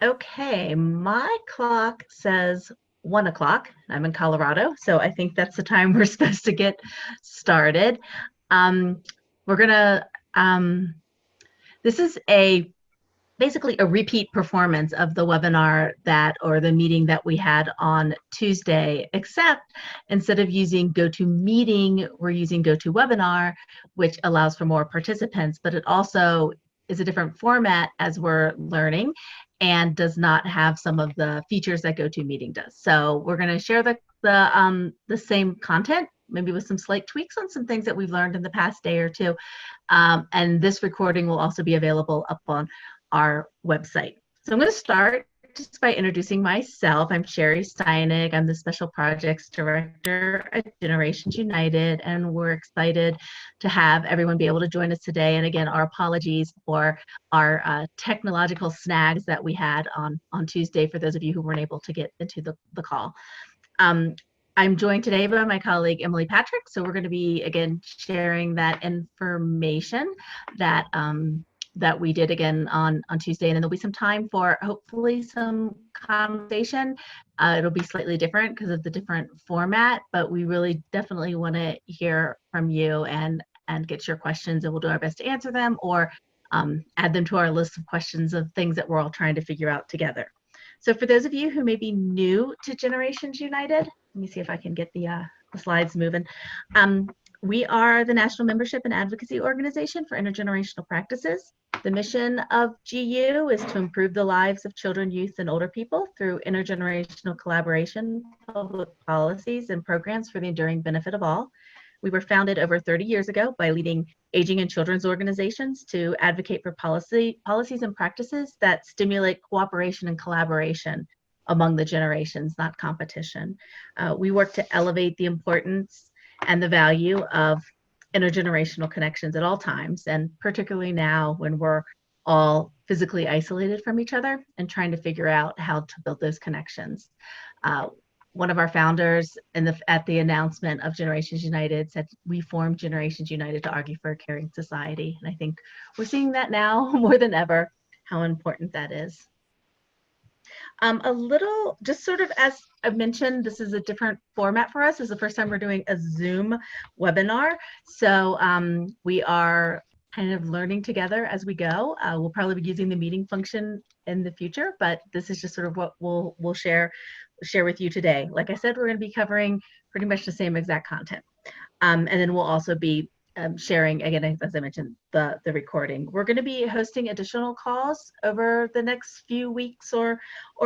Okay, my clock says 1 o'clock. I'm in Colorado, so I think that's the time we're supposed to get started. Um, we're gonna, this is basically a repeat performance of the webinar or the meeting that we had on Tuesday, except instead of using GoToMeeting, we're using GoToWebinar, which allows for more participants, but it also is a different format as we're learning and does not have some of the features that GoToMeeting does. So we're going to share the same content, maybe with some slight tweaks on some things that we've learned in the past day or two. And this recording will also be available up on our website. So I'm going to start just by introducing myself. I'm Sherry Steinig. I'm the Special Projects Director at Generations United, and we're excited to have everyone be able to join us today. And again, our apologies for our technological snags that we had on Tuesday for those of you who weren't able to get into the call. I'm joined today by my colleague, Emily Patrick. So we're going to be, again, sharing that information that that we did again on Tuesday. And then there'll be some time for hopefully some conversation. It'll be slightly different because of the different format, but we really definitely want to hear from you and get your questions, and we'll do our best to answer them or add them to our list of questions of things that we're all trying to figure out together. So for those of you who may be new to Generations United, let me see if I can get the slides moving. We are the National Membership and Advocacy Organization for Intergenerational Practices. The mission of GU is to improve the lives of children, youth, and older people through intergenerational collaboration, public policies, and programs for the enduring benefit of all. We were founded over 30 years ago by leading aging and children's organizations to advocate for policies and practices that stimulate cooperation and collaboration among the generations, not competition. We work to elevate the importance and the value of intergenerational connections at all times, and particularly now when we're all physically isolated from each other and trying to figure out how to build those connections. One of our founders at the announcement of Generations United said, we formed Generations United to argue for a caring society. And I think we're seeing that now more than ever, how important that is. A little, just sort of as I've mentioned, this is a different format for us. This is the first time we're doing a Zoom webinar. So we are kind of learning together as we go. We'll probably be using the meeting function in the future, but this is just sort of what we'll share with you today. Like I said, we're going to be covering pretty much the same exact content. And then we'll also be sharing, again, as I mentioned, the recording. We're going to be hosting additional calls over the next few weeks or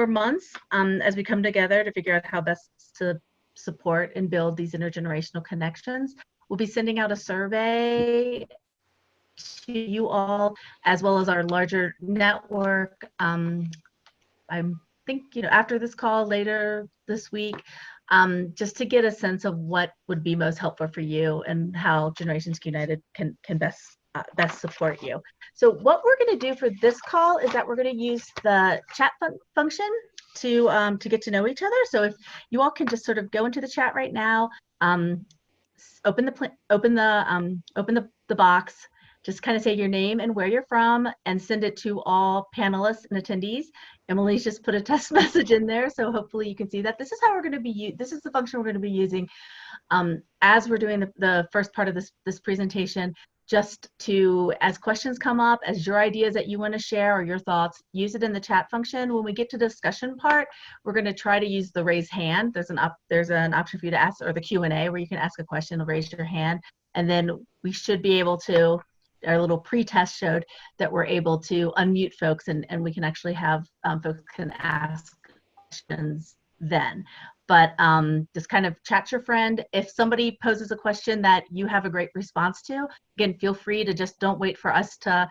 months as we come together to figure out how best to support and build these intergenerational connections. We'll be sending out a survey to you all, as well as our larger network. I think, after this call later this week, just to get a sense of what would be most helpful for you and how Generations United can best support you. So what we're going to do for this call is that we're going to use the chat function to get to know each other. So if you all can just sort of go into the chat right now, open the box, just kind of say your name and where you're from, and send it to all panelists and attendees. Emily's just put a test message in there, so hopefully you can see that. This is how we're going to be. This is the function we're going to be using as we're doing the first part of this presentation. Just to, as questions come up, as your ideas that you want to share or your thoughts, use it in the chat function. When we get to the discussion part, we're going to try to use the raise hand. There's an option for you to ask, or the Q&A, where you can ask a question, raise your hand, and then we should be able to. Our little pre-test showed that we're able to unmute folks, and we can actually have folks can ask questions then. But just kind of chat your friend. If somebody poses a question that you have a great response to, again, feel free to just don't wait for us to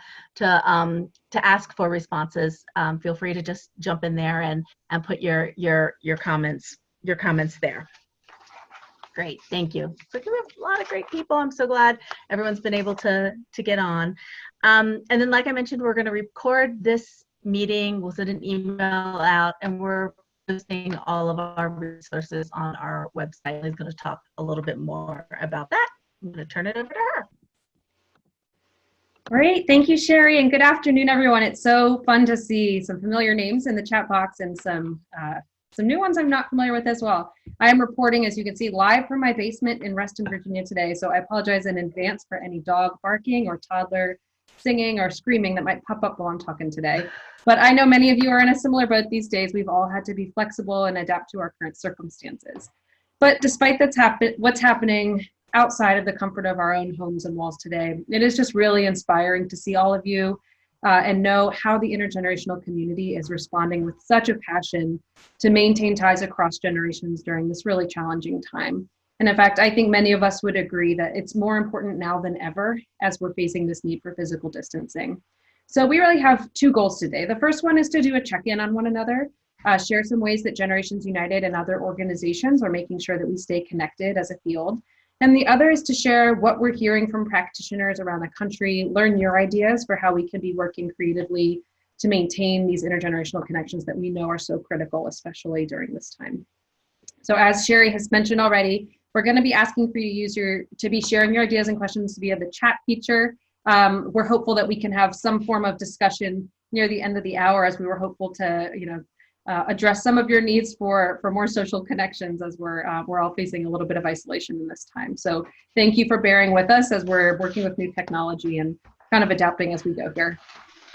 ask for responses. Feel free to just jump in there and put your comments there. Great, thank you. So we have a lot of great people. I'm so glad everyone's been able to get on. And then, like I mentioned, we're going to record this meeting. We'll send an email out, and we're posting all of our resources on our website. Liz is going to talk a little bit more about that. I'm going to turn it over to her. Great, thank you, Sherry, and good afternoon, everyone. It's so fun to see some familiar names in the chat box and some new ones I'm not familiar with as well. I am reporting, as you can see, live from my basement in Reston, Virginia today, so I apologize in advance for any dog barking or toddler singing or screaming that might pop up while I'm talking today. But I know many of you are in a similar boat these days. We've all had to be flexible and adapt to our current circumstances. But despite what's happening outside of the comfort of our own homes and walls today, it is just really inspiring to see all of you and know how the intergenerational community is responding with such a passion to maintain ties across generations during this really challenging time. And in fact, I think many of us would agree that it's more important now than ever as we're facing this need for physical distancing. So we really have two goals today. The first one is to do a check-in on one another, share some ways that Generations United and other organizations are making sure that we stay connected as a field. And the other is to share what we're hearing from practitioners around the country, learn your ideas for how we can be working creatively to maintain these intergenerational connections that we know are so critical, especially during this time. So as Sherry has mentioned already, we're going to be asking for you to be sharing your ideas and questions via the chat feature. We're hopeful that we can have some form of discussion near the end of the hour, as we were hopeful to, address some of your needs for more social connections, as we're all facing a little bit of isolation in this time. So thank you for bearing with us as we're working with new technology and kind of adapting as we go here.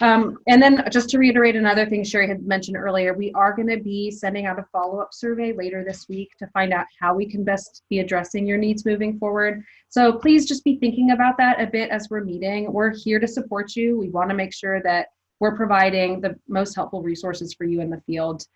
And then just to reiterate another thing Sherry had mentioned earlier, we are going to be sending out a follow-up survey later this week to find out how we can best be addressing your needs moving forward. So please just be thinking about that a bit as we're meeting. We're here to support you. We want to make sure that we're providing the most helpful resources for you in the field,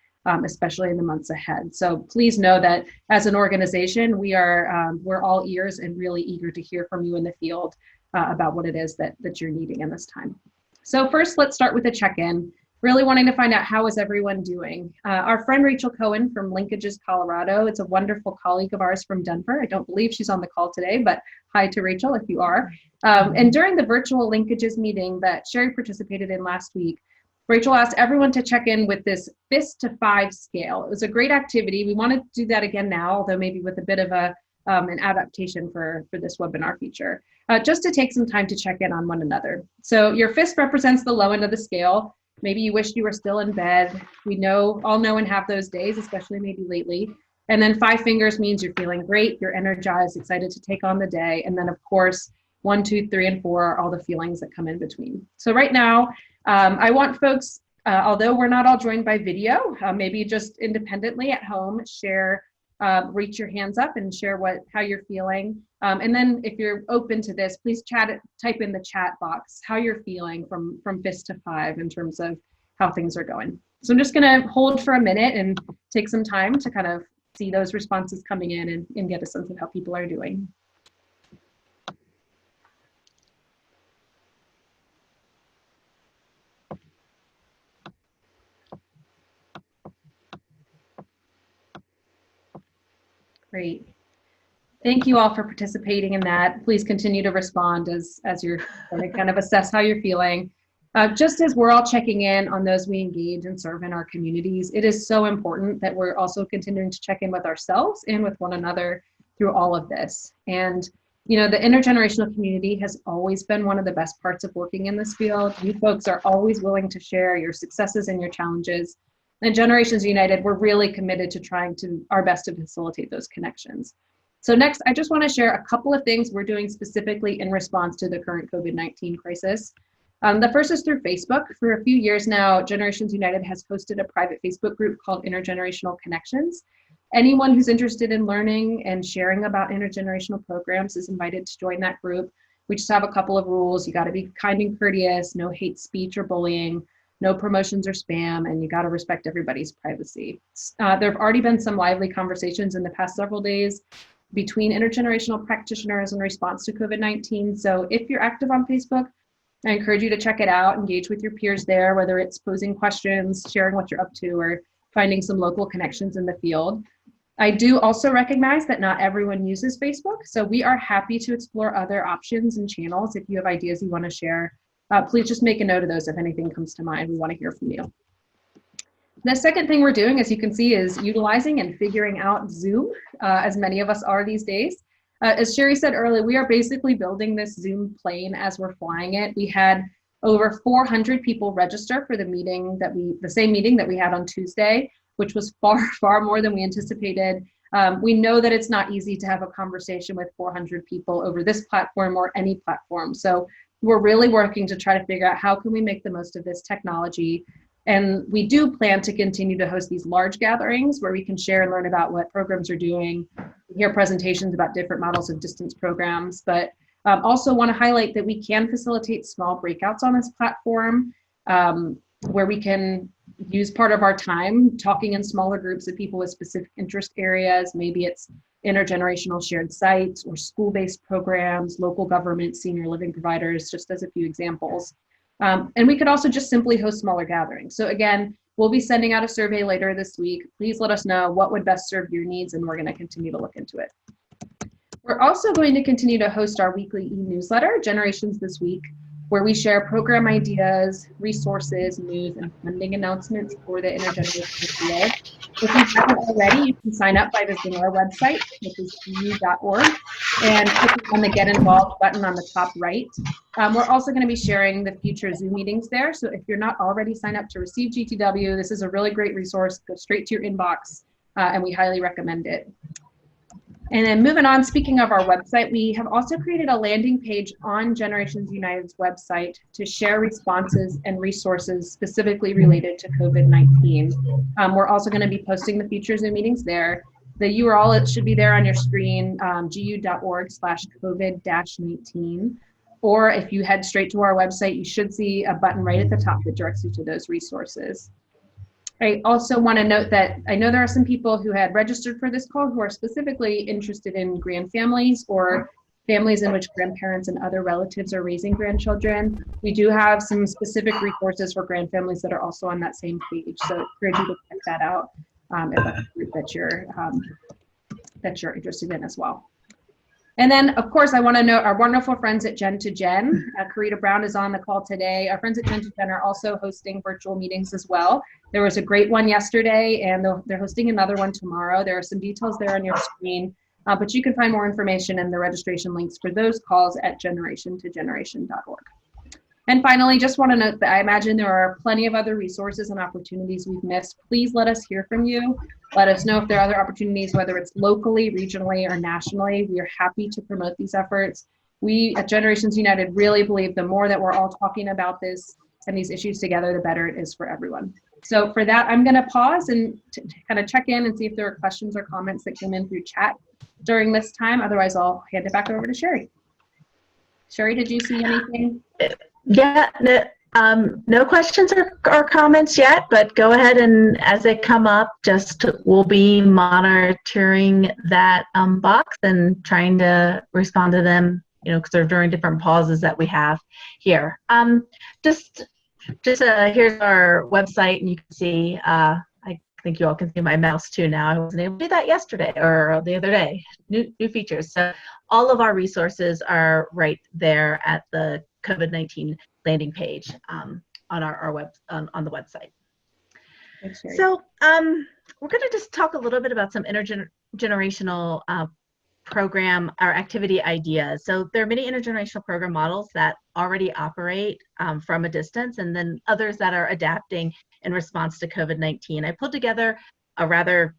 especially in the months ahead. So please know that as an organization, we're all ears and really eager to hear from you in the field about what it is that you're needing in this time. So first, let's start with a check-in. Really wanting to find out how is everyone doing. Our friend Rachel Cohen from Linkages, Colorado. It's a wonderful colleague of ours from Denver. I don't believe she's on the call today, but hi to Rachel if you are. And during the virtual Linkages meeting that Sherry participated in last week, Rachel asked everyone to check in with this fist to 5 scale. It was a great activity. We want to do that again now, although maybe with a bit of an adaptation for this webinar feature, just to take some time to check in on one another. So your fist represents the low end of the scale. Maybe you wished you were still in bed. We all know and have those days, especially maybe lately. And then 5 fingers means you're feeling great, you're energized, excited to take on the day. And then of course, 1, 2, 3, and 4 are all the feelings that come in between. So right now, I want folks, although we're not all joined by video, maybe just independently at home, reach your hands up and share how you're feeling. And then if you're open to this, please type in the chat box how you're feeling from fist to 5 in terms of how things are going. So I'm just gonna hold for a minute and take some time to kind of see those responses coming in and get a sense of how people are doing. Great. Thank you all for participating in that. Please continue to respond as you're trying to kind of assess how you're feeling. Just as we're all checking in on those we engage and serve in our communities, it is so important that we're also continuing to check in with ourselves and with one another through all of this. And the intergenerational community has always been one of the best parts of working in this field. You folks are always willing to share your successes and your challenges. And Generations United, we're really committed to trying our best to facilitate those connections. So next, I just want to share a couple of things we're doing specifically in response to the current COVID-19 crisis. The first is through Facebook. For a few years now, Generations United has hosted a private Facebook group called Intergenerational Connections. Anyone who's interested in learning and sharing about intergenerational programs is invited to join that group. We just have a couple of rules. You got to be kind and courteous, no hate speech or bullying, no promotions or spam, and you got to respect everybody's privacy. There have already been some lively conversations in the past several days between intergenerational practitioners in response to COVID-19. So if you're active on Facebook, I encourage you to check it out, engage with your peers there, whether it's posing questions, sharing what you're up to, or finding some local connections in the field. I do also recognize that not everyone uses Facebook, so we are happy to explore other options and channels. If you have ideas you want to share, please just make a note of those if anything comes to mind. We want to hear from you. The second thing we're doing, as you can see, is utilizing and figuring out Zoom, as many of us are these days. As Sherry said earlier, we are basically building this Zoom plane as we're flying it. We had over 400 people register for the same meeting that we had on Tuesday, which was far, far more than we anticipated. We know that it's not easy to have a conversation with 400 people over this platform or any platform. So we're really working to try to figure out how can we make the most of this technology. And we do plan to continue to host these large gatherings where we can share and learn about what programs are doing, hear presentations about different models of distance programs, but also want to highlight that we can facilitate small breakouts on this platform where we can use part of our time talking in smaller groups of people with specific interest areas. Maybe it's intergenerational shared sites or school-based programs, local government, senior living providers, just as a few examples. And we could also just simply host smaller gatherings. So again, we'll be sending out a survey later this week. Please let us know what would best serve your needs, and we're going to continue to look into it. We're also going to continue to host our weekly e-newsletter, Generations This Week, where we share program ideas, resources, news, and funding announcements for the intergenerational field. If you haven't already, you can sign up by visiting our website, which is gu.org, and clicking on the Get Involved button on the top right. We're also going to be sharing the future Zoom meetings there. So if you're not already signed up to receive GTW, this is a really great resource. Go straight to your inbox, and we highly recommend it. And then moving on, speaking of our website, we have also created a landing page on Generations United's website to share responses and resources specifically related to COVID-19. We're also going to be posting the future Zoom meetings there. The URL, it should be there on your screen, gu.org/COVID-19. Or if you head straight to our website, you should see a button right at the top that directs you to those resources. I also want to note that I know there are some people who had registered for this call who are specifically interested in grand families or families in which grandparents and other relatives are raising grandchildren. We do have some specific resources for grand families that are also on that same page. So I encourage you to check that out if that's a group that you're interested in as well. And then, of course, I want to note our wonderful friends at Gen to Gen. Karita Brown is on the call today. Our friends at Gen to Gen are also hosting virtual meetings as well. There was a great one yesterday, and they're hosting another one tomorrow. There are some details there on your screen, but you can find more information and the registration links for those calls at generationtogeneration.org. And finally, just want to note that I imagine there are plenty of other resources and opportunities we've missed. Please let us hear from you. Let us know if there are other opportunities, whether it's locally, regionally, or nationally. We are happy to promote these efforts. We at Generations United really believe the more that we're all talking about this and these issues together, the better it is for everyone. So for that, I'm going to pause and kind of check in and see if there are questions or comments that came in through chat during this time. Otherwise, I'll hand it back over to Sherry. Sherry, did you see anything? Yeah, no questions or comments yet, but go ahead and as they come up, we'll be monitoring that box and trying to respond to them, because they're during different pauses that we have here. Here's our website, and you can see, I think you all can see my mouse too now. I wasn't able to do that yesterday or the other day, new features. So all of our resources are right there at the COVID-19 landing page on our on the website. Thanks, Sherry. So we're going to just talk a little bit about some intergenerational program or activity ideas. So there are many intergenerational program models that already operate from a distance, and then others that are adapting in response to COVID-19. I pulled together a rather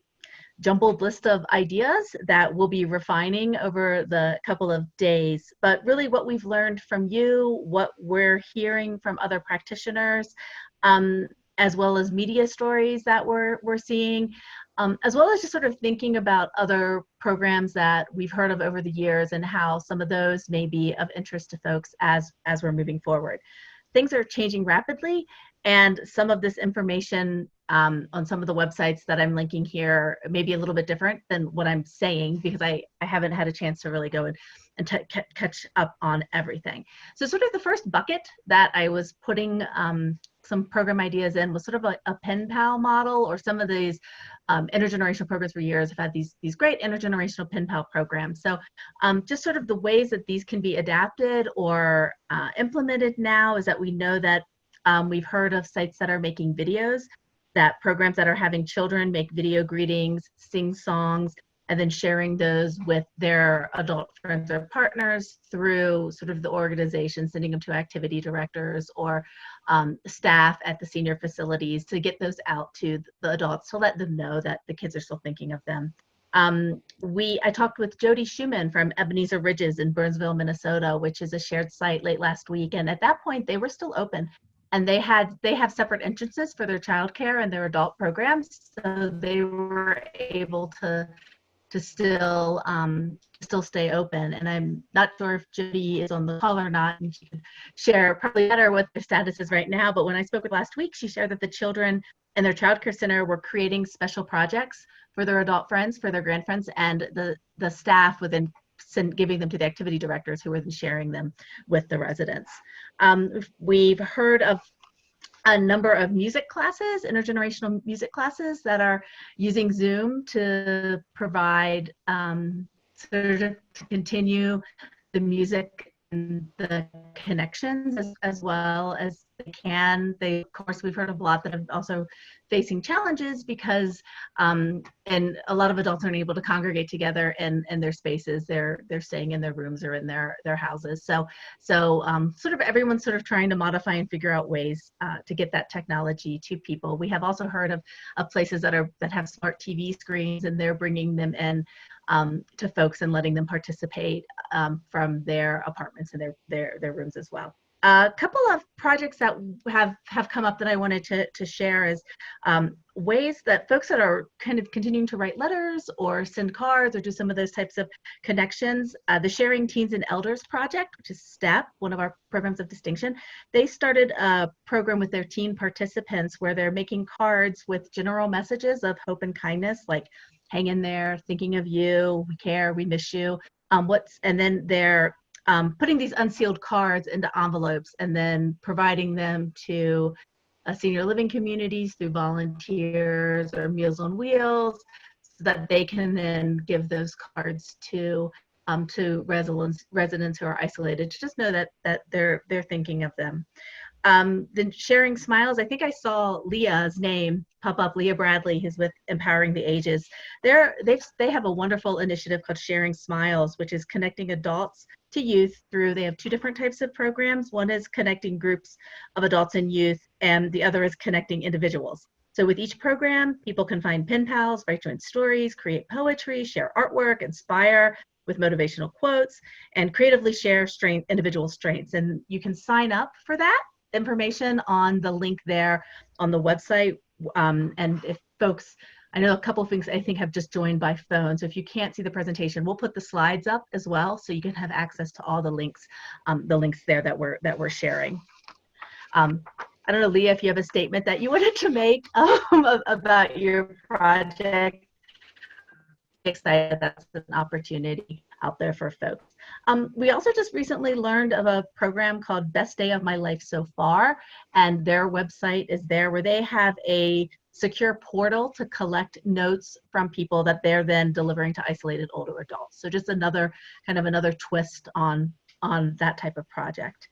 jumbled list of ideas that we'll be refining over the couple of days. But really what we've learned from you, what we're hearing from other practitioners, as well as media stories that we're seeing, as well as just sort of thinking about other programs that we've heard of over the years and how some of those may be of interest to folks as we're moving forward. Things are changing rapidly, and some of this information on some of the websites that I'm linking here may be a little bit different than what I'm saying, because I haven't had a chance to really go and catch up on everything. So sort of the first bucket that I was putting some program ideas in was sort of a pen pal model, or some of these intergenerational programs for years have had these great intergenerational pen pal programs. So just sort of the ways that these can be adapted or implemented now is that we know that we've heard of sites that are making videos, that programs that are having children make video greetings, sing songs, and then sharing those with their adult friends or partners through sort of the organization, sending them to activity directors or staff at the senior facilities to get those out to the adults to let them know that the kids are still thinking of them. I talked with Jody Schumann from Ebenezer Ridges in Burnsville, Minnesota, which is a shared site late last week. And at that point, they were still open, and they have separate entrances for their childcare and their adult programs. So they were able to still stay open. And I'm not sure if Jody is on the call or not, and she could share probably better what their status is right now. But when I spoke with last week, she shared that the children in their childcare center were creating special projects for their adult friends, for their grandfriends, and the staff would then giving them to the activity directors who were then sharing them with the residents. We've heard of a number of music classes, intergenerational music classes that are using Zoom to provide sort of to continue the music and the connections as well as they can. Of course, we've heard of a lot that are also facing challenges because and a lot of adults aren't able to congregate together in their spaces. They're staying in their rooms or in their houses. So sort of everyone's sort of trying to modify and figure out ways to get that technology to people. We have also heard of places that have smart TV screens, and they're bringing them in to folks and letting them participate from their apartments and their rooms as well. A couple of projects that have come up that I wanted to share is ways that folks that are kind of continuing to write letters or send cards or do some of those types of connections. The Sharing Teens and Elders Project, which is STEP, one of our programs of distinction, they started a program with their teen participants where they're making cards with general messages of hope and kindness, like hang in there, thinking of you, we care, we miss you. And then they're putting these unsealed cards into envelopes and then providing them to senior living communities through volunteers or Meals on Wheels, so that they can then give those cards to residents who are isolated, to just know that they're thinking of them. Then Sharing Smiles, I think I saw Leah's name pop up, Leah Bradley, who's with Empowering the Ages. They have a wonderful initiative called Sharing Smiles, which is connecting adults to youth they have two different types of programs. One is connecting groups of adults and youth, and the other is connecting individuals. So with each program, people can find pen pals, write joint stories, create poetry, share artwork, inspire with motivational quotes, and creatively share individual strengths. And you can sign up for that information on the link there on the website. And if folks, I know a couple of things I think have just joined by phone. So if you can't see the presentation, we'll put the slides up as well, so you can have access to all the links there that we're sharing. I don't know, Leah, if you have a statement that you wanted to make about your project. Excited that's an opportunity out there for folks. We also just recently learned of a program called Best Day of My Life So Far, and their website is there, where they have a secure portal to collect notes from people that they're then delivering to isolated older adults. So just another twist on that type of project.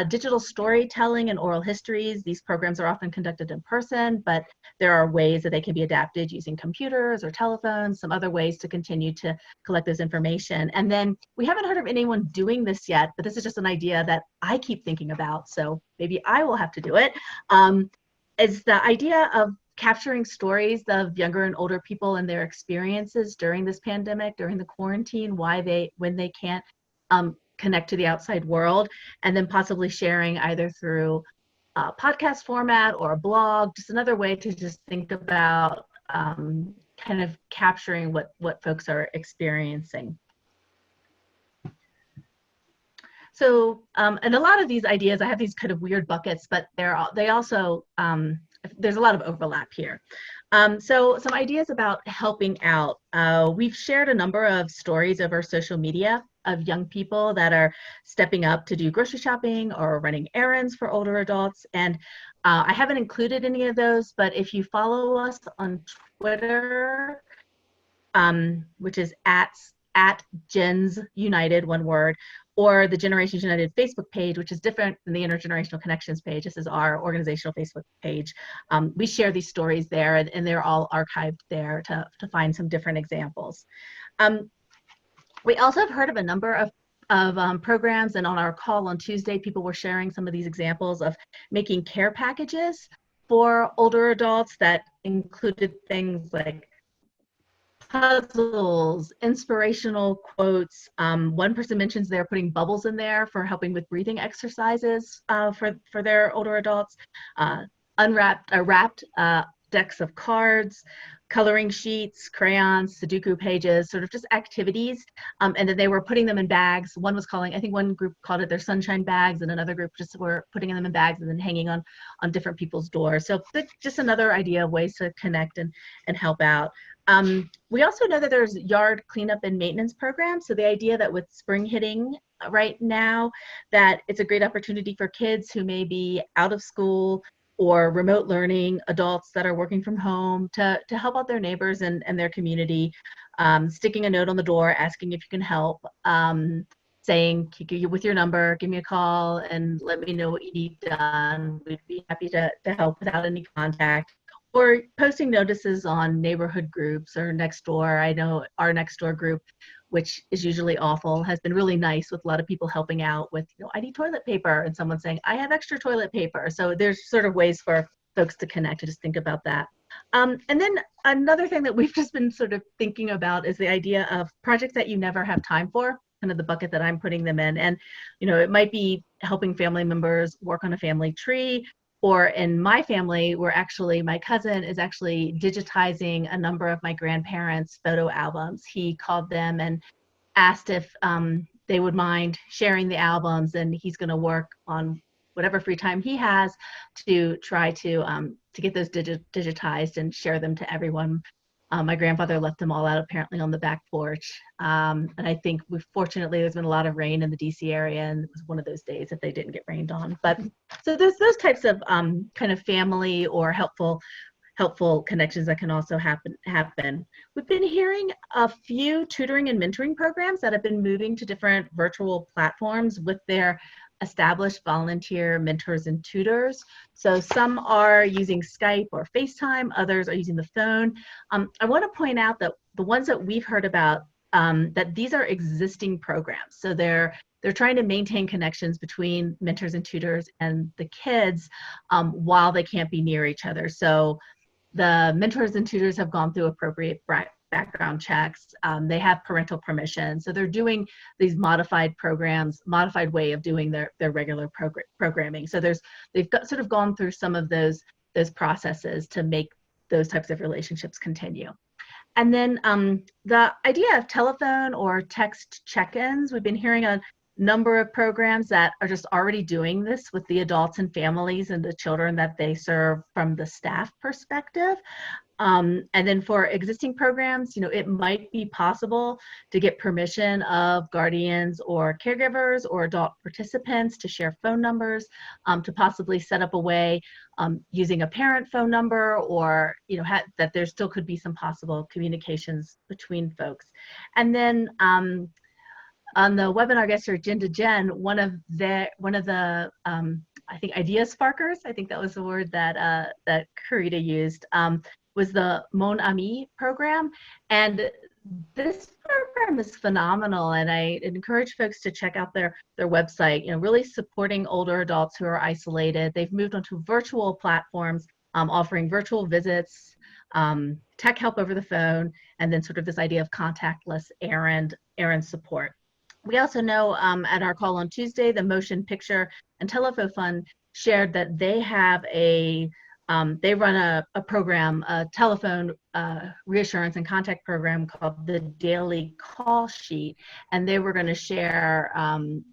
Digital storytelling and oral histories. These programs are often conducted in person, but there are ways that they can be adapted using computers or telephones, some other ways to continue to collect this information. And then we haven't heard of anyone doing this yet, but this is just an idea that I keep thinking about, so maybe I will have to do it, is the idea of capturing stories of younger and older people and their experiences during this pandemic, during the quarantine, when they can't connect to the outside world, and then possibly sharing either through a podcast format or a blog, just another way to just think about kind of capturing what folks are experiencing. So, and a lot of these ideas, I have these kind of weird buckets, but they also, there's a lot of overlap here. So some ideas about helping out. We've shared a number of stories over social media of young people that are stepping up to do grocery shopping or running errands for older adults. And I haven't included any of those, but if you follow us on Twitter, which is at Gens United, one word, or the Generations United Facebook page, which is different than the Intergenerational Connections page. This is our organizational Facebook page. We share these stories there, and they're all archived there to find some different examples. We also have heard of a number of programs, and on our call on Tuesday, people were sharing some of these examples of making care packages for older adults that included things like puzzles, inspirational quotes. One person mentions they're putting bubbles in there for helping with breathing exercises for their older adults. Wrapped decks of cards, coloring sheets, crayons, Sudoku pages, sort of just activities. And then they were putting them in bags. One was calling, I think one group called it their sunshine bags, and another group just were putting them in bags and then hanging on different people's doors. So just another idea of ways to connect and help out. We also know that there's yard cleanup and maintenance programs. So the idea that with spring hitting right now, that it's a great opportunity for kids who may be out of school or remote learning, adults that are working from home, to help out their neighbors and their community, sticking a note on the door, asking if you can help, saying with your number, give me a call and let me know what you need done. We'd be happy to help without any contact. Or posting notices on neighborhood groups or next door. I know our next door group, which is usually awful, has been really nice with a lot of people helping out with, I need toilet paper, and someone saying, I have extra toilet paper. So there's sort of ways for folks to connect, to just think about that. And then another thing that we've just been sort of thinking about is the idea of projects that you never have time for, kind of the bucket that I'm putting them in. And, it might be helping family members work on a family tree, or in my family, my cousin is actually digitizing a number of my grandparents' photo albums. He called them and asked if they would mind sharing the albums, and he's going to work on whatever free time he has to try to get those digitized and share them to everyone. My grandfather left them all out apparently on the back porch. And I think fortunately there's been a lot of rain in the DC area, and it was one of those days that they didn't get rained on. But so there's those types of kind of family or helpful connections that can also happen. We've been hearing a few tutoring and mentoring programs that have been moving to different virtual platforms with their established volunteer mentors and tutors. So some are using Skype or FaceTime, others are using the phone. I want to point out that the ones that we've heard about, that these are existing programs. So they're trying to maintain connections between mentors and tutors and the kids while they can't be near each other. So the mentors and tutors have gone through appropriate background checks. They have parental permission. So they're doing these modified programs, modified way of doing their regular programming. So they've sort of gone through some of those processes to make those types of relationships continue. And then the idea of telephone or text check-ins, we've been hearing a number of programs that are just already doing this with the adults and families and the children that they serve from the staff perspective. And then for existing programs, it might be possible to get permission of guardians or caregivers or adult participants to share phone numbers, to possibly set up a way using a parent phone number, or that there still could be some possible communications between folks. And then on the webinar guest or Jen to Jen, one of the I think idea sparkers, I think that was the word that Karita used, was the Mon Ami program. And this program is phenomenal, and I encourage folks to check out their website, really supporting older adults who are isolated. They've moved onto virtual platforms, offering virtual visits, tech help over the phone, and then sort of this idea of contactless errand support. We also know at our call on Tuesday, the Motion Picture and Telephone Fund shared that they have they run a program, a telephone reassurance and contact program called the Daily Call Sheet, and they were going to share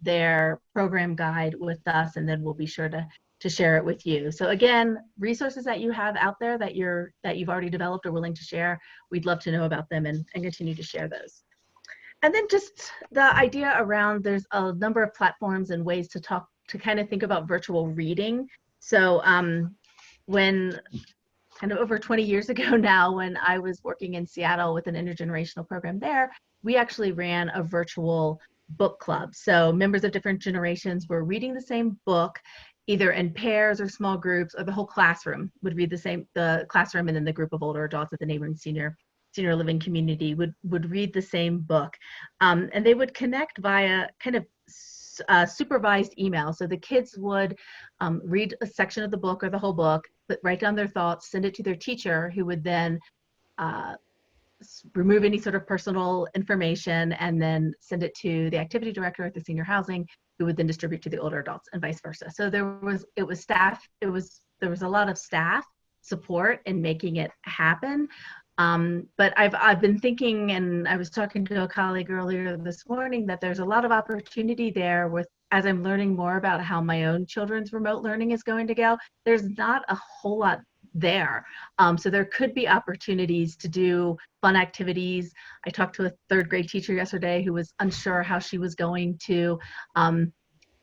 their program guide with us, and then we'll be sure to share it with you. So again, resources that you have out there that you've already developed or willing to share, we'd love to know about them and continue to share those. And then just the idea around, there's a number of platforms and ways to kind of think about virtual reading. So when kind of over 20 years ago now, when I was working in Seattle with an intergenerational program there, we actually ran a virtual book club. So members of different generations were reading the same book, either in pairs or small groups, or the whole classroom would read the classroom, and then the group of older adults at the neighboring senior living community would read the same book. And they would connect via kind of supervised email. So the kids would read a section of the book or the whole book, but write down their thoughts, send it to their teacher, who would then uh, remove any sort of personal information, and then send it to the activity director at the senior housing, who would then distribute to the older adults, and vice versa. So there was a lot of staff support in making it happen. But I've been thinking, and I was talking to a colleague earlier this morning, that there's a lot of opportunity there with, as I'm learning more about how my own children's remote learning is going to go, there's not a whole lot there. So there could be opportunities to do fun activities. I talked to a third grade teacher yesterday who was unsure how she was going to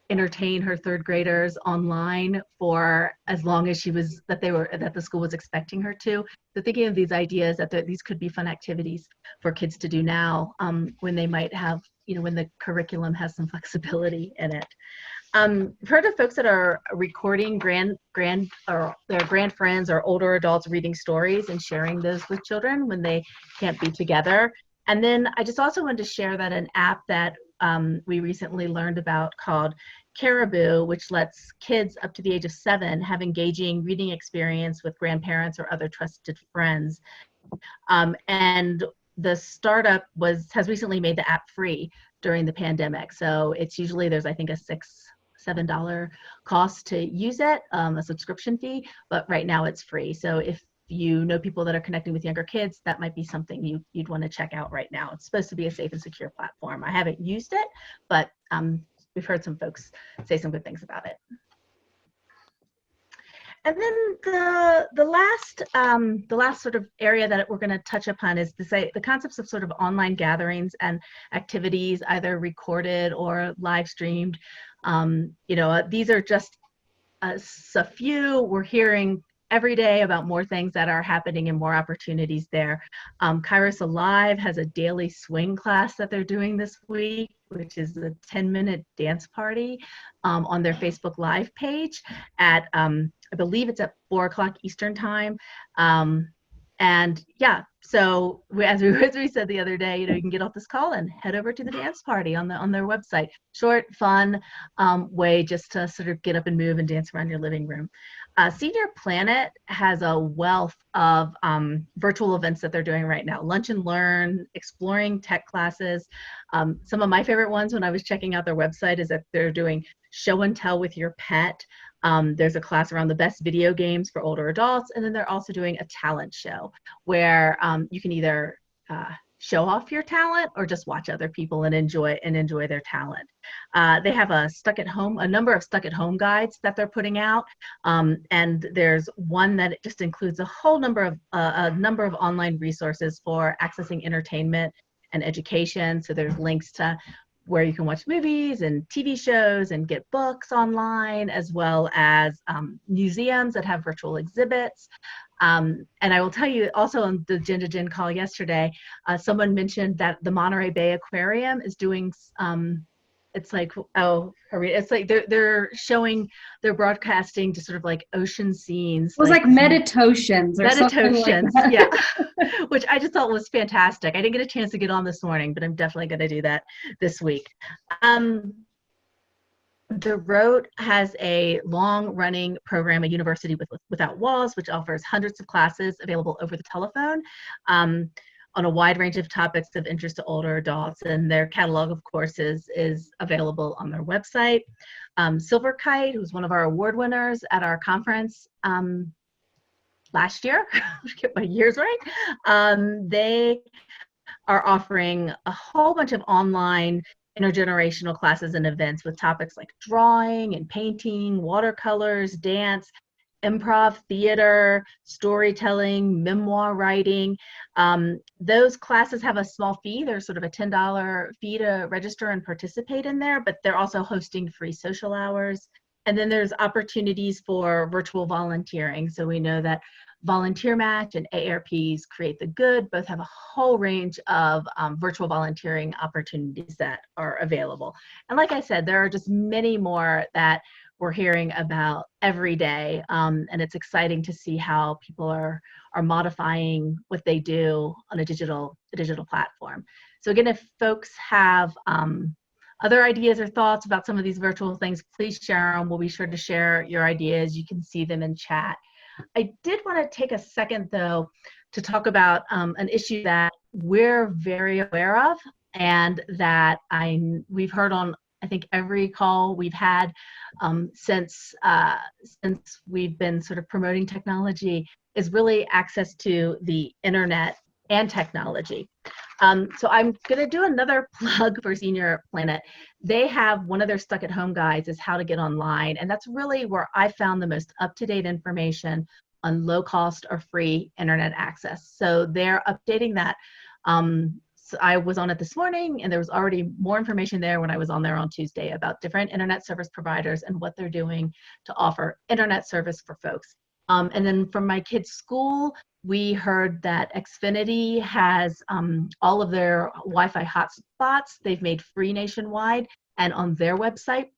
entertain her third graders online for as long as that the school was expecting her to. So thinking of these ideas, that these could be fun activities for kids to do now, when they might have, when the curriculum has some flexibility in it. I've heard of folks that are recording or their grand friends or older adults reading stories and sharing those with children when they can't be together. And then I just also wanted to share that an app that we recently learned about, called Caribou, which lets kids up to the age of 7 have engaging reading experience with grandparents or other trusted friends. And the startup has recently made the app free during the pandemic. So it's usually, there's I think a $7 cost to use it, a subscription fee, but right now it's free. So if you know people that are connecting with younger kids, that might be something you'd want to check out right now. It's supposed to be a safe and secure platform. I haven't used it, but we've heard some folks say some good things about it. And then the last sort of area that we're going to touch upon is the concepts of sort of online gatherings and activities, either recorded or live streamed. These are just a few. We're hearing every day about more things that are happening and more opportunities there. Kairos Alive has a daily swing class that they're doing this week, which is a 10-minute dance party on their Facebook Live page at, I believe it's at 4 o'clock Eastern time. And yeah, so as we said the other day, you can get off this call and head over to the dance party on their website. Short, fun way just to sort of get up and move and dance around your living room. Senior Planet has a wealth of virtual events that they're doing right now. Lunch and Learn, exploring tech classes. Some of my favorite ones when I was checking out their website is that they're doing show and tell with your pet. There's a class around the best video games for older adults, and then they're also doing a talent show where you can either show off your talent or just watch other people and enjoy their talent. They have a number of stuck at home guides that they're putting out, and there's one that just includes a whole number of online resources for accessing entertainment and education. So there's links to where you can watch movies and TV shows and get books online, as well as museums that have virtual exhibits. And I will tell you also, on the Gin to Gin call yesterday, someone mentioned that the Monterey Bay Aquarium is doing, it's like they're broadcasting to sort of like ocean scenes. It was like meditations or meditations, like yeah, which I just thought was fantastic. I didn't get a chance to get on this morning, but I'm definitely going to do that this week. The Road has a long-running program, a university without walls, which offers hundreds of classes available over the telephone on a wide range of topics of interest to older adults, and their catalog of courses is available on their website. Silver Kite, who's one of our award winners at our conference last year, get my years right, they are offering a whole bunch of online intergenerational classes and events with topics like drawing and painting, watercolors, dance, improv, theater, storytelling, memoir writing. Those classes have a small fee. There's sort of a $10 fee to register and participate in there, but they're also hosting free social hours And then there's opportunities for virtual volunteering. So we know that Volunteer Match and AARP's Create the Good both have a whole range of virtual volunteering opportunities that are available. And like I said, there are just many more that we're hearing about every day. And it's exciting to see how people are modifying what they do on a digital platform. So again, if folks have other ideas or thoughts about some of these virtual things, please share them. We'll be sure to share your ideas. You can see them in chat. I did want to take a second, though, to talk about an issue that we're very aware of and that we've heard on, I think, every call we've had since we've been sort of promoting technology, is really access to the internet and technology. So I'm going to do another plug for Senior Planet. They have one of their stuck at home guides is how to get online. And that's really where I found the most up-to-date information on low cost or free internet access. So they're updating that. So I was on it this morning and there was already more information there when I was on there on Tuesday about different internet service providers and what they're doing to offer internet service for folks. And then from my kids' school, we heard that Xfinity has all of their Wi-Fi hotspots they've made free nationwide, and on their website,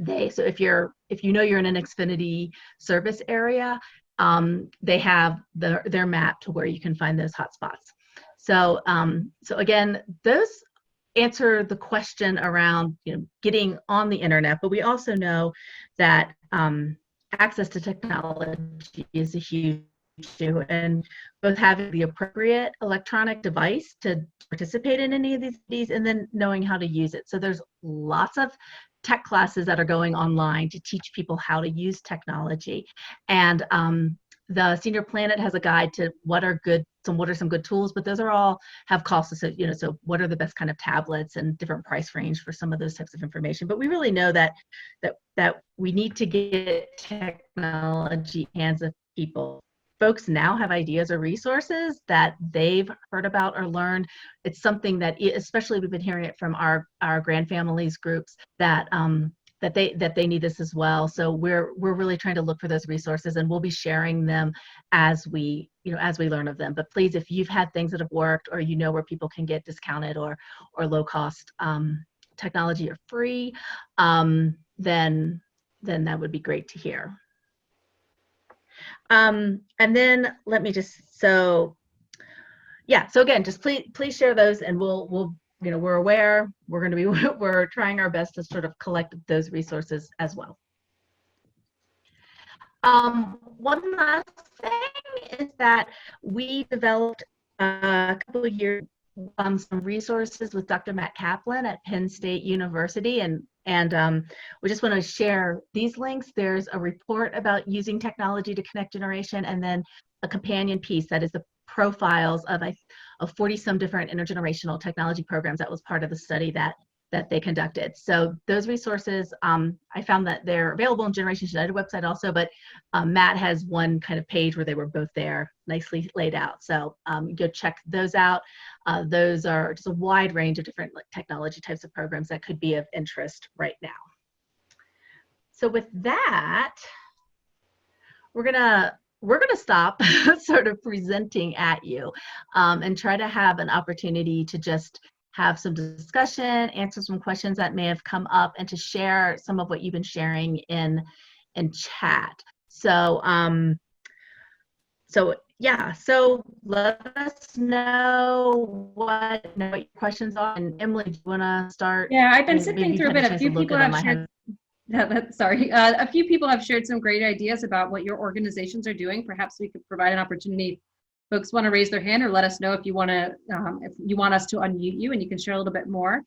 so if you know you're in an Xfinity service area, they have their map to where you can find those hotspots. So so again, those answer the question around getting on the internet, but we also know that access to technology is a huge issue, and both having the appropriate electronic device to participate in any of these and then knowing how to use it. So there's lots of tech classes that are going online to teach people how to use technology. And the Senior Planet has a guide to what are some good tools, but those are all have costs. So, so what are the best kind of tablets and different price range for some of those types of information. But we really know that we need to get technology in the hands of people. Folks now have ideas or resources that they've heard about or learned. It's something that, especially we've been hearing it from our grand families groups, that they need this as well. So we're really trying to look for those resources, and we'll be sharing them as we learn of them. But please, if you've had things that have worked, or where people can get discounted or low cost technology or free, then that would be great to hear. And then let me just, so again, just please share those, and we're aware, we're trying our best to sort of collect those resources as well. One last thing is that we developed a couple of years some resources with Dr. Matt Kaplan at Penn State University, and we just want to share these links. There's a report about using technology to connect generation, and then a companion piece that is the profiles of 40-some different intergenerational technology programs that was part of the study that they conducted. So those resources, I found that they're available on Generations United website also, but Matt has one kind of page where they were both there, nicely laid out. So go check those out. Those are just a wide range of different technology types of programs that could be of interest right now. So with that, we're gonna stop sort of presenting at you and try to have an opportunity to just have some discussion, answer some questions that may have come up, and to share some of what you've been sharing in chat. So so let us know what your questions are. And Emily, do you want to start? Yeah, I've been sifting through a bit. A few people have shared. A few people have shared some great ideas about what your organizations are doing. Perhaps we could provide an opportunity. Folks want to raise their hand or let us know if you want us to unmute you, and you can share a little bit more.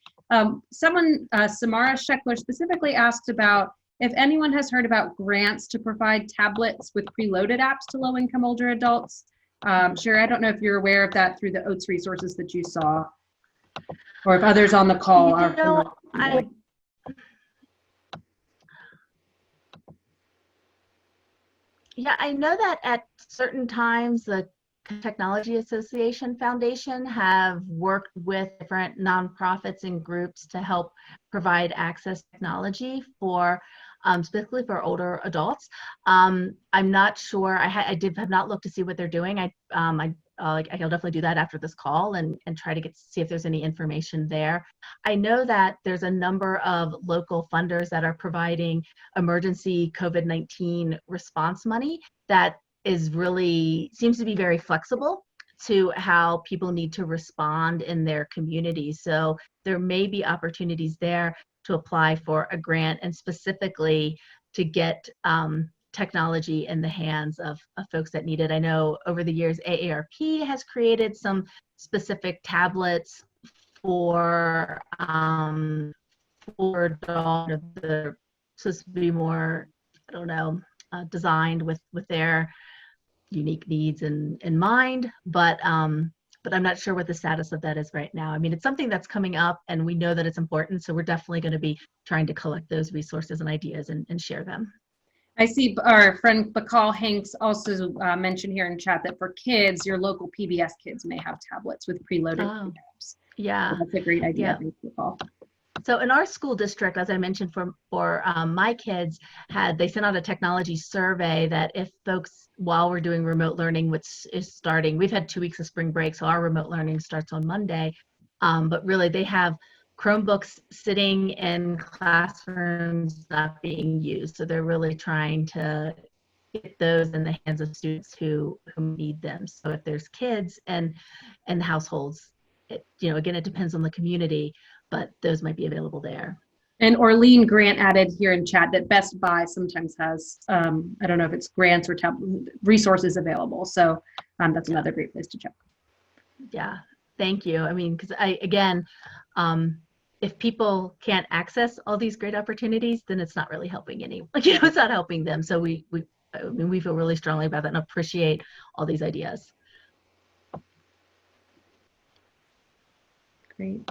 Someone, Samara Sheckler, specifically asked about if anyone has heard about grants to provide tablets with preloaded apps to low-income older adults. Sherry, I don't know if you're aware of that through the OATS resources that you saw, or if others on the call are familiar. I know that at certain times the Technology Association Foundation have worked with different nonprofits and groups to help provide access technology for specifically for older adults. I'm not sure. I have not looked to see what they're doing. I'll definitely do that after this call and try to see if there's any information there. I know that there's a number of local funders that are providing emergency COVID-19 response money that seems to be very flexible to how people need to respond in their community. So there may be opportunities there to apply for a grant and specifically to get technology in the hands of folks that need it. I know over the years, AARP has created some specific tablets for adults that are supposed to be more, I don't know, designed with their unique needs in mind, but I'm not sure what the status of that is right now. I mean, it's something that's coming up and we know that it's important, so we're definitely going to be trying to collect those resources and ideas and share them. I see our friend Bakal Hanks also mentioned here in chat that for kids, your local PBS kids may have tablets with preloaded apps. Yeah. So that's a great idea. Yeah. Thanks, Bakal. So in our school district, as I mentioned, for my kids, they sent out a technology survey that if folks, while we're doing remote learning, which is starting, we've had 2 weeks of spring break, so our remote learning starts on Monday, but really they have Chromebooks sitting in classrooms not being used. So they're really trying to get those in the hands of students who need them. So if there's kids and households, again, it depends on the community, but those might be available there. And Orlean Grant added here in chat that Best Buy sometimes has, I don't know if it's grants or resources available. So that's another great place to check. Yeah, thank you. I mean, because if people can't access all these great opportunities, then it's not really helping anyone. It's not helping them. So we feel really strongly about that and appreciate all these ideas. Great.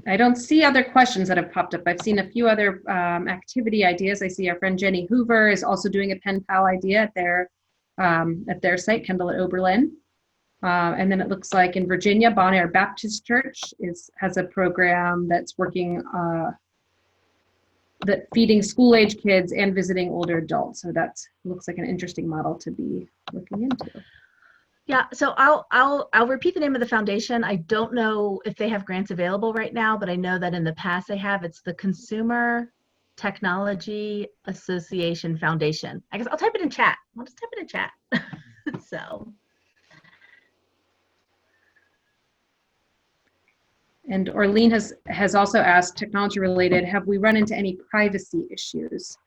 I don't see other questions that have popped up. I've seen a few other activity ideas. I see our friend Jenny Hoover is also doing a pen pal idea at their site, Kendall at Oberlin. And then it looks like in Virginia, Bon Air Baptist Church has a program that's working that feeding school-age kids and visiting older adults. So that looks like an interesting model to be looking into. Yeah, so I'll repeat the name of the foundation. I don't know if they have grants available right now, but I know that in the past they have. It's the Consumer Technology Association Foundation. I guess I'll type it in chat. I'll just type it in chat. So. And Orlean has also asked, technology related, have we run into any privacy issues?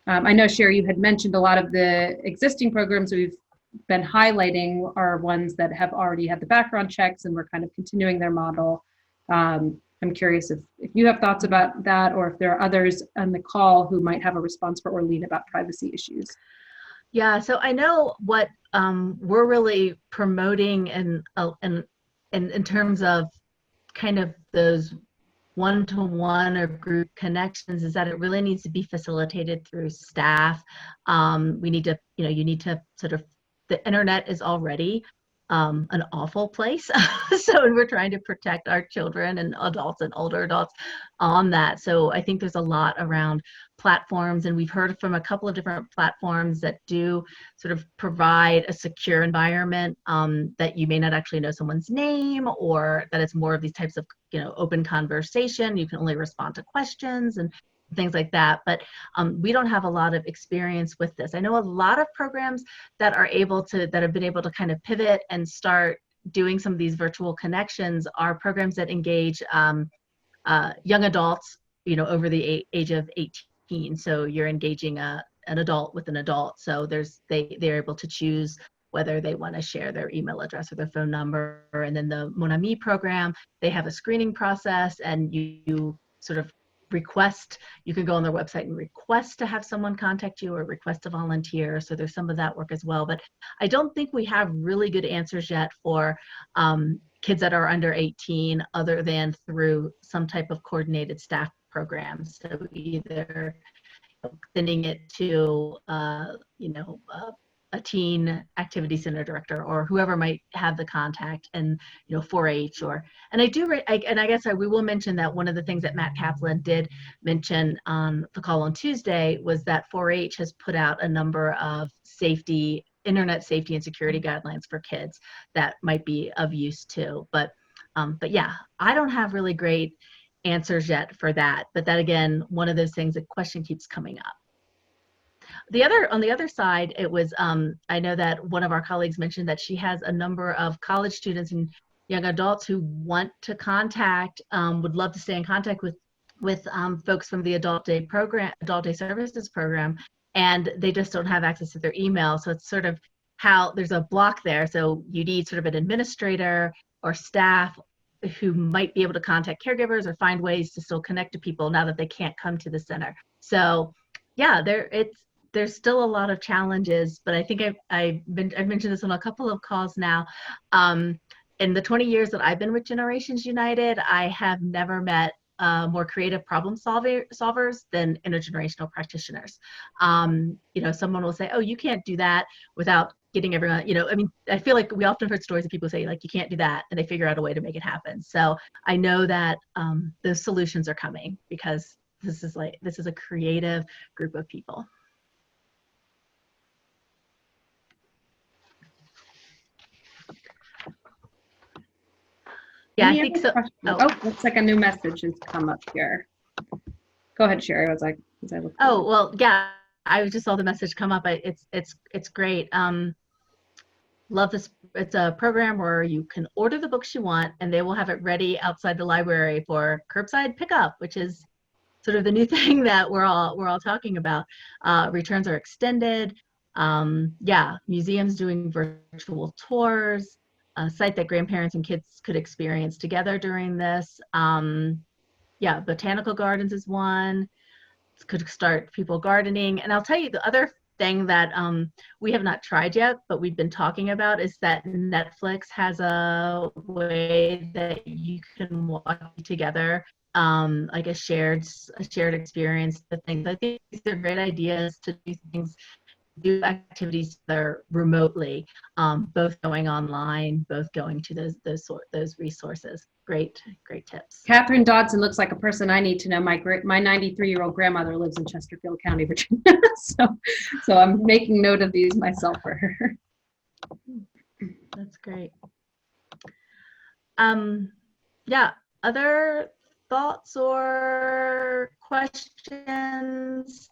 I know, Sherry, you had mentioned a lot of the existing programs we've been highlighting are ones that have already had the background checks and we're kind of continuing their model. I'm curious if you have thoughts about that or if there are others on the call who might have a response for Orlean about privacy issues. Yeah, so I know what we're really promoting in terms of kind of those one-to-one or group connections is that it really needs to be facilitated through staff. We need to, you need to sort of, the internet is already an awful place. So we're trying to protect our children and adults and older adults on that. So I think there's a lot around platforms, and we've heard from a couple of different platforms that do sort of provide a secure environment that you may not actually know someone's name, or that it's more of these types of open conversation. You can only respond to questions and things like that, but we don't have a lot of experience with this. I know a lot of programs that have been able to kind of pivot and start doing some of these virtual connections are programs that engage young adults, over the age of 18. So you're engaging an adult with an adult. So they're able to choose whether they want to share their email address or their phone number. And then the Mon Ami program, they have a screening process, and you sort of you can go on their website and request to have someone contact you or request to volunteer. So there's some of that work as well. But I don't think we have really good answers yet for kids that are under 18 other than through some type of coordinated staff program. So either sending it to, a a teen activity center director or whoever might have the contact, and 4-H and I guess we will mention that one of the things that Matt Kaplan did mention on the call on Tuesday was that 4-H has put out a number of internet safety and security guidelines for kids that might be of use too. But yeah, I don't have really great answers yet for that. But that, again, one of those things, the question keeps coming up. On the other side, it was, I know that one of our colleagues mentioned that she has a number of college students and young adults who want to contact, would love to stay in contact with folks from the Adult Day Services program, and they just don't have access to their email. So it's sort of how there's a block there. So you need sort of an administrator or staff who might be able to contact caregivers or find ways to still connect to people now that they can't come to the center. So yeah, there's still a lot of challenges, but I think I've mentioned this on a couple of calls now. In the 20 years that I've been with Generations United, I have never met more creative problem solvers than intergenerational practitioners. Someone will say, "Oh, you can't do that," without getting everyone, I mean, I feel like we often heard stories of people say, like, "You can't do that," and they figure out a way to make it happen. So I know that those solutions are coming, because this is a creative group of people. Yeah, I think so. Oh, looks like a new message has come up here. Go ahead, Sherry. Oh, well, yeah, I just saw the message come up. It's great. Love this. It's a program where you can order the books you want, and they will have it ready outside the library for curbside pickup, which is sort of the new thing that we're all talking about. Returns are extended. Yeah, museums doing virtual tours. A site that grandparents and kids could experience together during this. Yeah, botanical gardens is one. Could start people gardening. And I'll tell you the other thing that we have not tried yet, but we've been talking about, is that Netflix has a way that you can watch together, like a shared experience. The things, I think these are great ideas to do activities that are remotely, both going online, both going to those resources. Great tips. Catherine Dodson looks like a person I need to know. My 93-year-old grandmother lives in Chesterfield County, Virginia. so I'm making note of these myself for her. That's great. Yeah, other thoughts or questions?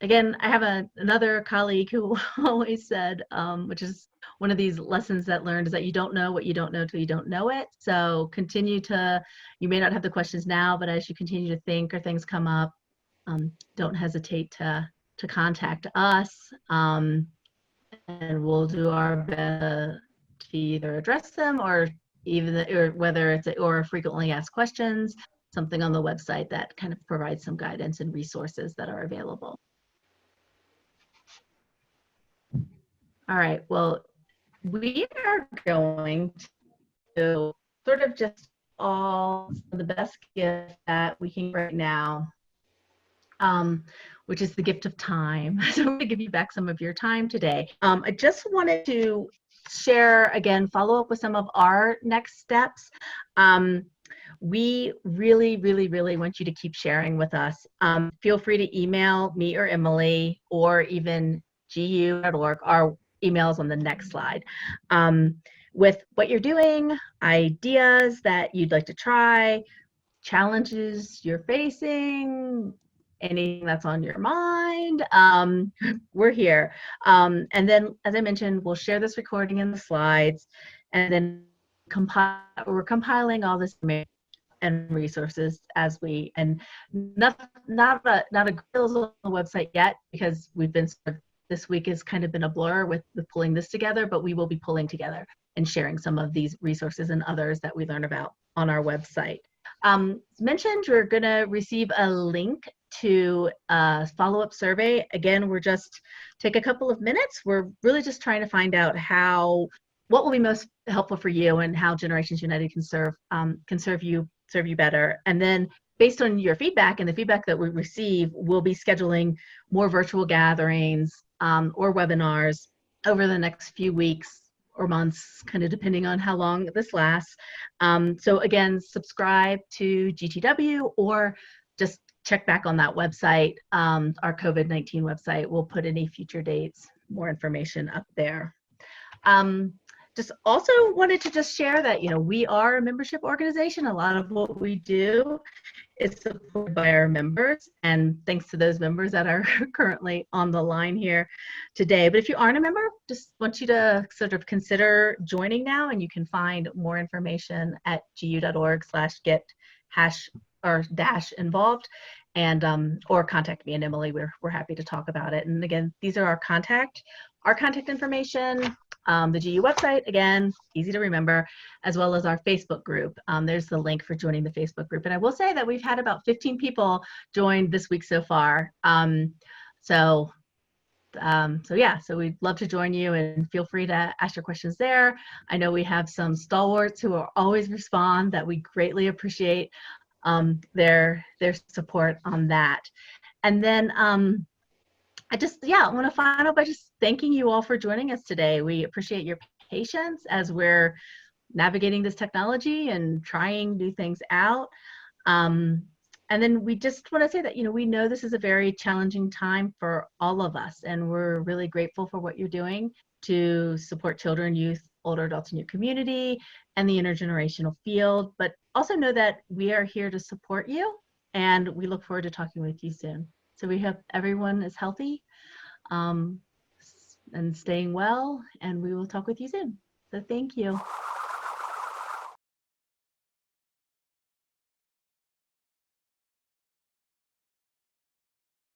Again, I have another colleague who always said, which is one of these lessons that learned, is that you don't know what you don't know till you don't know it. So you may not have the questions now, but as you continue to think or things come up, don't hesitate to contact us, and we'll do our best to either address them or whether it's or frequently asked questions, something on the website that kind of provides some guidance and resources that are available. All right, well, we are going to sort of just all the best gift that we can right now, which is the gift of time. So I'm going to give you back some of your time today. I just wanted to share, again, follow up with some of our next steps. We really, really, really want you to keep sharing with us. Feel free to email me or Emily, or even gu.org. Our emails on the next slide, with what you're doing, ideas that you'd like to try, challenges you're facing, anything that's on your mind. We're here. And then, as I mentioned, we'll share this recording in the slides, and then we're compiling all this and resources as and not a grills on the website yet, because we've been this week has kind of been a blur with pulling this together, but we will be pulling together and sharing some of these resources and others that we learn about on our website. As mentioned, we're going to receive a link to a follow-up survey. Again, we're just take a couple of minutes. We're really just trying to find out what will be most helpful for you, and how Generations United can serve you better. And then, based on your feedback and the feedback that we receive, we'll be scheduling more virtual gatherings or webinars over the next few weeks or months, kind of depending on how long this lasts. So again, subscribe to GTW or just check back on that website, our COVID-19 website. We'll put any future dates, more information up there. Just also wanted to just share that, we are a membership organization. A lot of what we do is supported by our members, and thanks to those members that are currently on the line here today. But if you aren't a member, just want you to sort of consider joining now, and you can find more information at gu.org/get # involved, and or contact me and Emily. We're happy to talk about it. And again, these are our contact information. The GU website, again, easy to remember, as well as our Facebook group. There's the link for joining the Facebook group. And I will say that we've had about 15 people join this week so far. So we'd love to join you, and feel free to ask your questions there. I know we have some stalwarts who will always respond, that we greatly appreciate their support on that. And then I want to final by just thanking you all for joining us today. We appreciate your patience as we're navigating this technology and trying new things out. And then we just want to say that, we know this is a very challenging time for all of us, and we're really grateful for what you're doing to support children, youth, older adults in your community, and the intergenerational field. But also know that we are here to support you, and we look forward to talking with you soon. So we hope everyone is healthy and staying well, and we will talk with you soon. So thank you.